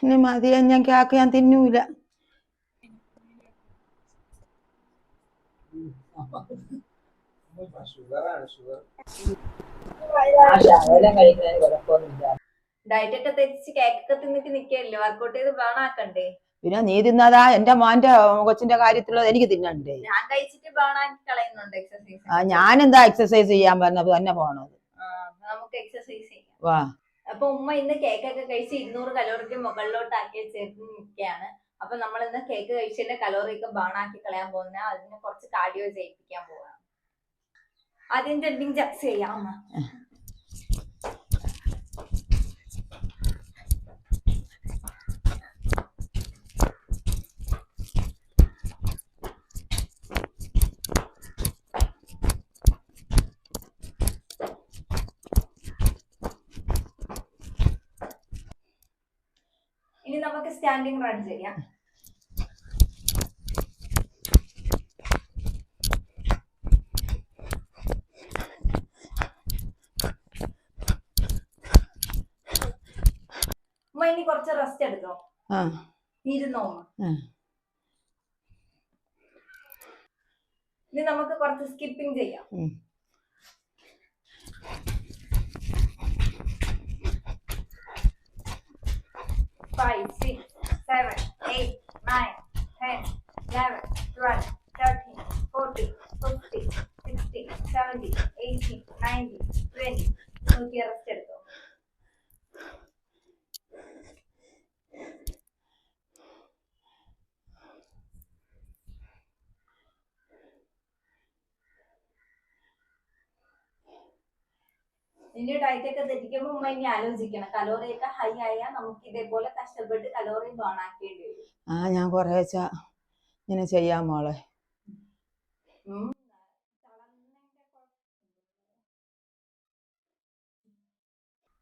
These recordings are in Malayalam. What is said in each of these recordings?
ഇനി മതിയെ ഞാൻ കേക്ക് ഞാൻ തിന്നൂല. ഡയറ്റ് ഒക്കെ തെറ്റിച്ച് കേക്കൊക്കെ തിന്നിട്ട് നിക്കല്ലേ, വർക്കൗട്ട് ചെയ്ത് ബേണാക്കണ്ടേ? പിന്നെ നീ തിന്നതാ എന്റെ മോന്റെ കൊച്ചിന്റെ കാര്യത്തിലുള്ളത് എനിക്ക് തിന്നണ്ടേ? ഞാൻ കഴിച്ചിട്ട് ബേണാക്കി കളയുന്നുണ്ട് എക്സസൈസ്. ഞാനെന്താ എക്സസൈസ് ചെയ്യാൻ പറഞ്ഞത് തന്നെ പോണത്. നമുക്ക് എക്സസൈസ് ചെയ്യാം. വാ. അപ്പൊ ഉമ്മ ഇന്ന് കേക്കൊക്കെ കഴിച്ച് 200 കലോറിക്ക് മുകളിലോട്ടാക്കി ചേർത്ത് നിൽക്കുകയാണ്. അപ്പൊ നമ്മൾ ഇന്ന് കേക്ക് കഴിച്ചതിന്റെ കലോറി ഒക്കെ ബേണാക്കി കളയാൻ പോകുന്ന, അതിന് കുറച്ച് കാർഡിയോ ചെയ്യിപ്പിക്കാൻ പോവാണ്. ആദ്യം ജമ്പിങ് ജാക്സ് ചെയ്യാം അമ്മ. ഇനി നമുക്ക് സ്റ്റാൻഡിങ് റൺ ചെയ്യാം. ഇനി കുറച്ച് റെസ്റ്റ് എടുത്തോ, ഇരുന്നോ. ഇനി നമുക്ക് കുറച്ച് സ്കിപ്പിംഗ് ചെയ്യാം. 5, 6, 7, 8, 9, 10, 11, 12, 13, 14, 15, 16, 17, 18, 19, 20. നോക്കി റെസ്റ്റ് എടുത്തോ. ഇനി ഡയറ്റ് ഒക്കെ തെറ്റിക്കുമ്പോൾ ഉമ്മ ഇനി ആലോചിക്കണം, കലോറി ഒക്കെ ഹൈ ആയാൽ നമുക്ക് ഇതേപോലെ കഷ്ടപ്പെട്ട് കലോറി ബേൺ ആക്കേണ്ടി വരും. ഞാൻ കുറേച്ച ഇങ്ങനെ ചെയ്യാം മോളെ.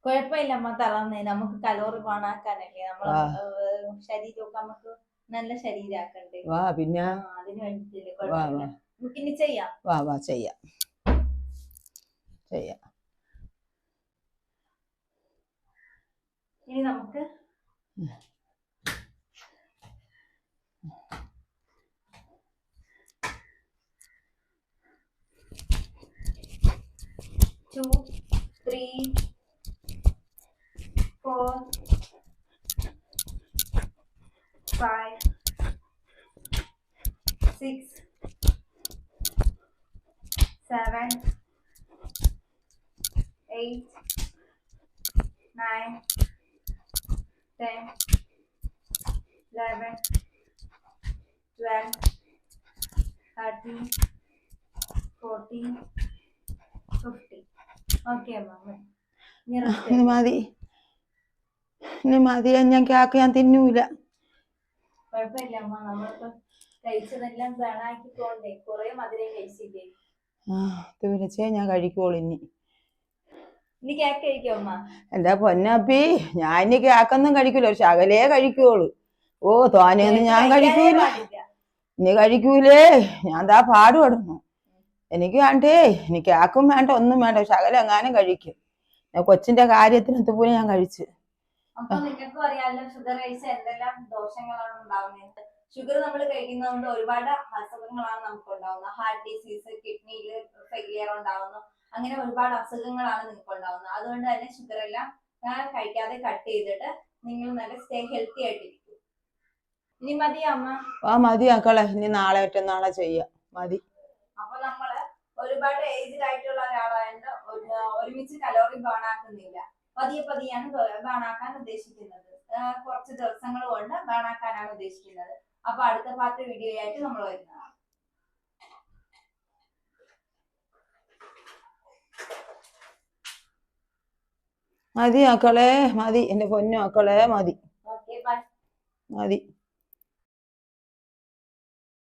കുഴപ്പമില്ല അമ്മ, തളർന്നേ. നമുക്ക് കലോറി ബേൺ ആക്കാനല്ലേ, നമ്മളെ ശരീരമൊക്കെ നമുക്ക് നല്ല ശരീരമാക്കണ്ടേ. പിന്നെ അതിന് വേണ്ടിട്ടില്ലേ. കുഴപ്പമില്ല, നമുക്ക് ഇനി ചെയ്യാം. ചെയ്യാം. ഇനി നമുക്ക് 2, 3, 4, 5, 6, 7, 8, 9, 10, 11, 12, 13, 14, 15. ഓക്കെ അമ്മ, ഇനി മതിയെ ഞാൻ കേക്ക് ഞാൻ തിന്നൂല. കുഴപ്പമില്ല അമ്മ, നമ്മളിപ്പോ കഴിച്ചതെല്ലാം ബേണാക്കി പോണ്ടേ, കുറെ മധുരം കഴിച്ചില്ലേ. തീർച്ചയായും ഞാൻ കഴിക്കോളൂ. ഇനി കേക്ക് കഴിക്കോ അമ്മ? എന്റെ പൊന്നപ്പി, ഞാൻ ഇനി കേക്കൊന്നും കഴിക്കൂല, ഒരു ശകലേ കഴിക്കുള്ളൂ. തോനെയൊന്നും ഞാൻ കഴിക്കൂല. ഇനി കഴിക്കൂലേ, ഞാൻ ദാ പാടുപെടുന്നു. എനിക്ക് വേണ്ടേ, എനിക്ക് കേക്കും വേണ്ട, ഒന്നും വേണ്ട, ശകലം എങ്ങാനും കഴിക്കും. കൊച്ചിന്റെ കാര്യത്തിന് ഇതുപോലെ ഞാൻ കഴിച്ചു. അപ്പൊ നിങ്ങൾക്കും അറിയാലോ ഷുഗർ കഴിച്ചാൽ എന്തെല്ലാം ദോഷങ്ങളാണ് ഉണ്ടാവുന്നത്. ഷുഗർ നമ്മൾ കഴിക്കുന്നതുകൊണ്ട് ഒരുപാട് അസുഖങ്ങളാണ് നമുക്ക് ഉണ്ടാവുന്നത്. ഹാർട്ട് ഡിസീസ്, കിഡ്നിയിൽ ഫെയിലിയർ ഉണ്ടാവുന്നു, അങ്ങനെ ഒരുപാട് അസുഖങ്ങളാണ് നിങ്ങൾക്ക് ഉണ്ടാവുന്നത്. അതുകൊണ്ട് തന്നെ ഷുഗർ എല്ലാം കഴിക്കാതെ കട്ട് ചെയ്തിട്ട് നിങ്ങൾ നല്ല സ്റ്റേ ഹെൽത്തി ആയിട്ടിരിക്കും. ഇനി മതിയോ അമ്മ? മതി മക്കളെ, ഇനി നാളെ മറ്റന്നാളെ ചെയ്യാം. മതി. അപ്പൊ നമ്മള് ഒരുപാട് ഏജ്ഡ് ആയിട്ടുള്ള ഒരാളായതുകൊണ്ട് ഒരുമിച്ച് കലോറി ബേൺ ആക്കുന്നില്ല, പതിയാണ് ബേൺ ആക്കാൻ ഉദ്ദേശിക്കുന്നത്. കുറച്ച് ദിവസങ്ങൾ കൊണ്ട് ബേൺ ആക്കാനാണ് ഉദ്ദേശിക്കുന്നത്. അപ്പൊ അടുത്ത പാർട്ട് വീഡിയോ ആയിട്ട് നമ്മൾ വരുന്നതാണ്. മതി മക്കളെ, മതി എന്റെ പൊന്നു മക്കളെ, മതി. Okay, bye. മതി.